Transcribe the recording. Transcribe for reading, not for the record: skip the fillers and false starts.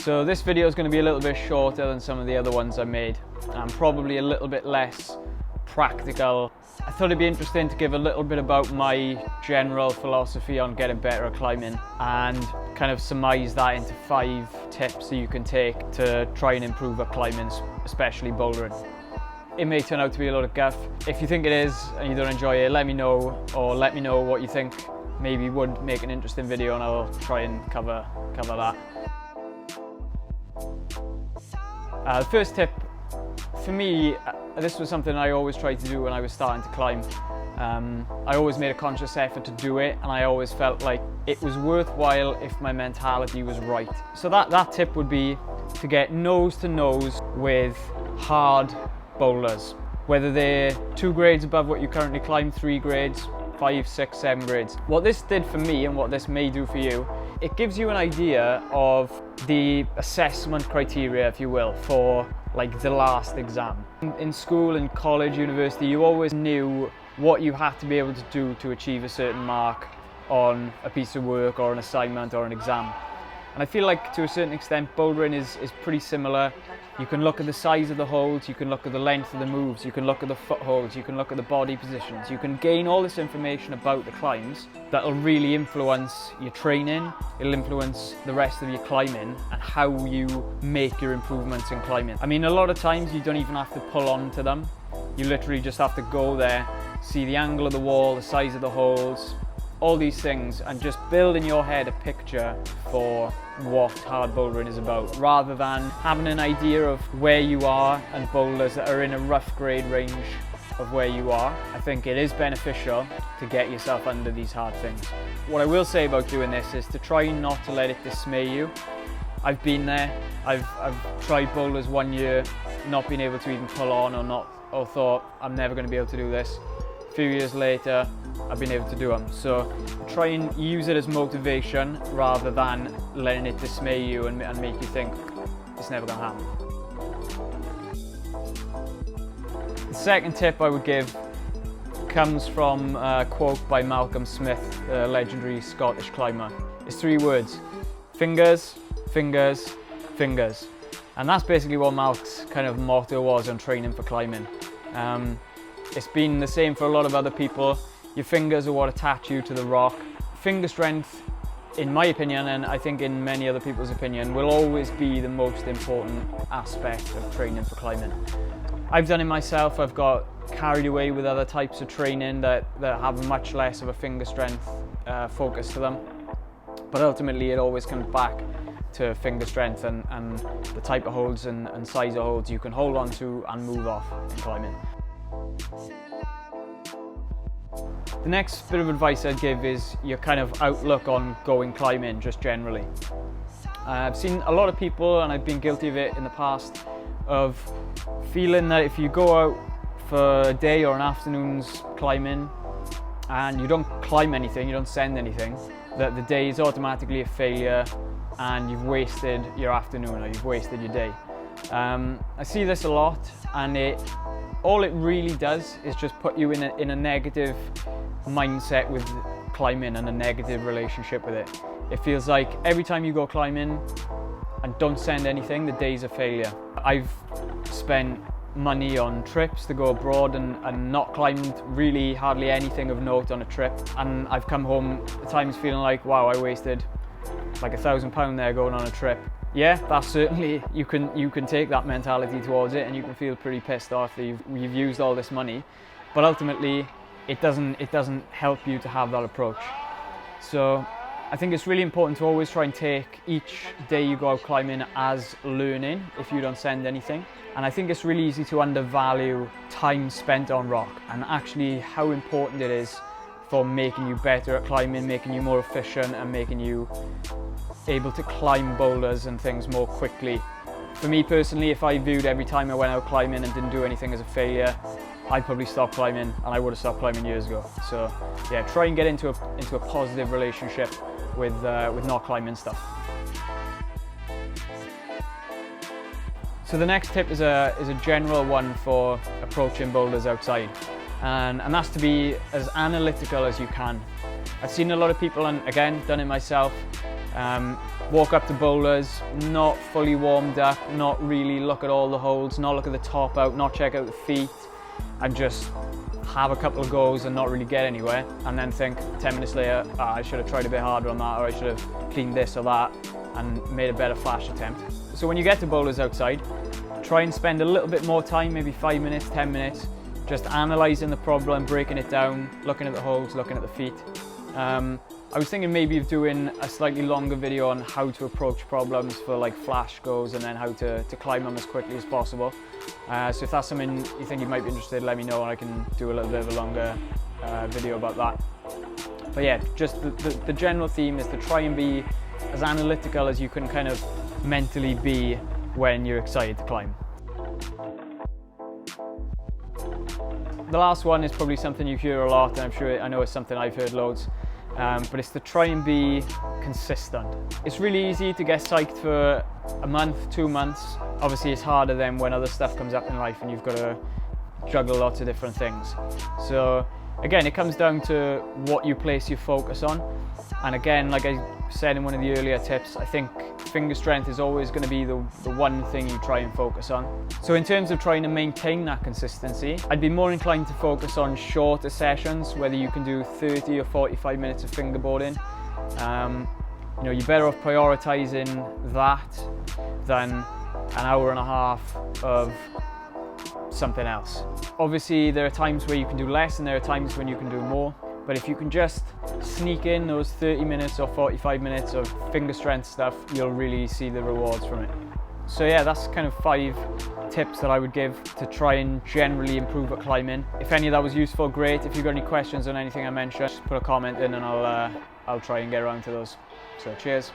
So this video is going to be a little bit shorter than some of the other ones I made, and probably a little bit less practical. I thought it'd be interesting to give a little bit about my general philosophy on getting better at climbing and kind of surmise that into 5 tips that you can take to try and improve at climbing, especially bouldering. It may turn out to be a lot of guff. If you think it is and you don't enjoy it, let me know, or let me know what you think maybe would make an interesting video, and I'll try and cover that. The first tip, for me, this was something I always tried to do when I was starting to climb. I always made a conscious effort to do it, and I always felt like it was worthwhile if my mentality was right. So that tip would be to get nose to nose with hard boulders, whether they're 2 grades above what you currently climb, 3 grades, 5, 6, 7 grades. What this did for me, and what this may do for you, it gives you an idea of the assessment criteria, if you will, for like the last exam. In school, in college, university, you always knew what you had to be able to do to achieve a certain mark on a piece of work or an assignment or an exam. And I feel like to a certain extent bouldering is pretty similar. You can look at the size of the holds, you can look at the length of the moves, you can look at the footholds, you can look at the body positions. You can gain all this information about the climbs that'll really influence your training, it'll influence the rest of your climbing and how you make your improvements in climbing. I mean, a lot of times you don't even have to pull on to them. You literally just have to go there, see the angle of the wall, the size of the holds, all these things, and just build in your head a picture for what hard bouldering is about, rather than having an idea of where you are and boulders that are in a rough grade range of where you are. I think it is beneficial to get yourself under these hard things. What I will say about doing this is to try not to let it dismay you. I've been there. I've tried boulders 1 year, not been able to even pull on, or thought I'm never going to be able to do this. A few years later, I've been able to do them. So try and use it as motivation rather than letting it dismay you and make you think it's never going to happen. The second tip I would give comes from a quote by Malcolm Smith, the legendary Scottish climber. It's 3 words: fingers, fingers, fingers. And that's basically what Malc's kind of motto was on training for climbing. It's been the same for a lot of other people. Your fingers are what attach you to the rock. Finger strength, in my opinion, and I think in many other people's opinion, will always be the most important aspect of training for climbing. I've done it myself. I've got carried away with other types of training that have much less of a finger strength focus to them. But ultimately it always comes back to finger strength and the type of holds and size of holds you can hold on to and move off in climbing. The next bit of advice I'd give is your kind of outlook on going climbing, just generally. I've seen a lot of people, and I've been guilty of it in the past, of feeling that if you go out for a day or an afternoon's climbing and you don't climb anything, you don't send anything, that the day is automatically a failure and you've wasted your afternoon or you've wasted your day. I see this a lot, and all it really does is just put you in a negative mindset with climbing and a negative relationship with it. It feels like every time you go climbing and don't send anything, the day's a failure. I've spent money on trips to go abroad and not climbed really hardly anything of note on a trip, and I've come home at times feeling like, wow, I wasted like £1,000 there going on a trip. Yeah, that's certainly, you can take that mentality towards it and you can feel pretty pissed off that you've used all this money, but ultimately it doesn't help you to have that approach. So I think it's really important to always try and take each day you go out climbing as learning if you don't send anything. And I think it's really easy to undervalue time spent on rock and actually how important it is for making you better at climbing, making you more efficient and making you able to climb boulders and things more quickly. For me personally, if I viewed every time I went out climbing and didn't do anything as a failure, I'd probably stop climbing, and I would have stopped climbing years ago. So yeah, try and get into a positive relationship with not climbing stuff. So the next tip is a general one for approaching boulders outside, and that's to be as analytical as you can. I've seen a lot of people, and again, done it myself, Walk up to boulders, not fully warmed up, not really look at all the holds, not look at the top out, not check out the feet, and just have a couple of goes and not really get anywhere, and then think 10 minutes later, I should have tried a bit harder on that, or I should have cleaned this or that and made a better flash attempt. So when you get to boulders outside, try and spend a little bit more time, maybe 5 minutes, 10 minutes, just analysing the problem, breaking it down, looking at the holds, looking at the feet. I was thinking maybe of doing a slightly longer video on how to approach problems for like flash goes, and then how to climb them as quickly as possible. So if that's something you think you might be interested in, let me know and I can do a little bit of a longer video about that. But yeah, just the general theme is to try and be as analytical as you can kind of mentally be when you're excited to climb. The last one is probably something you hear a lot, and I know it's something I've heard loads. But it's to try and be consistent. It's really easy to get psyched for a month, 2 months. Obviously it's harder then when other stuff comes up in life and you've got to juggle lots of different things. So again, it comes down to what you place your focus on. And again, like I said in one of the earlier tips, I think finger strength is always going to be the one thing you try and focus on. So in terms of trying to maintain that consistency, I'd be more inclined to focus on shorter sessions, whether you can do 30 or 45 minutes of fingerboarding. You know, you're better off prioritizing that than an hour and a half of something else. Obviously there are times where you can do less and there are times when you can do more. But if you can just sneak in those 30 minutes or 45 minutes of finger strength stuff, you'll really see the rewards from it. So yeah, that's kind of 5 tips that I would give to try and generally improve at climbing. If any of that was useful, great. If you've got any questions on anything I mentioned, just put a comment in and I'll try and get around to those. So cheers.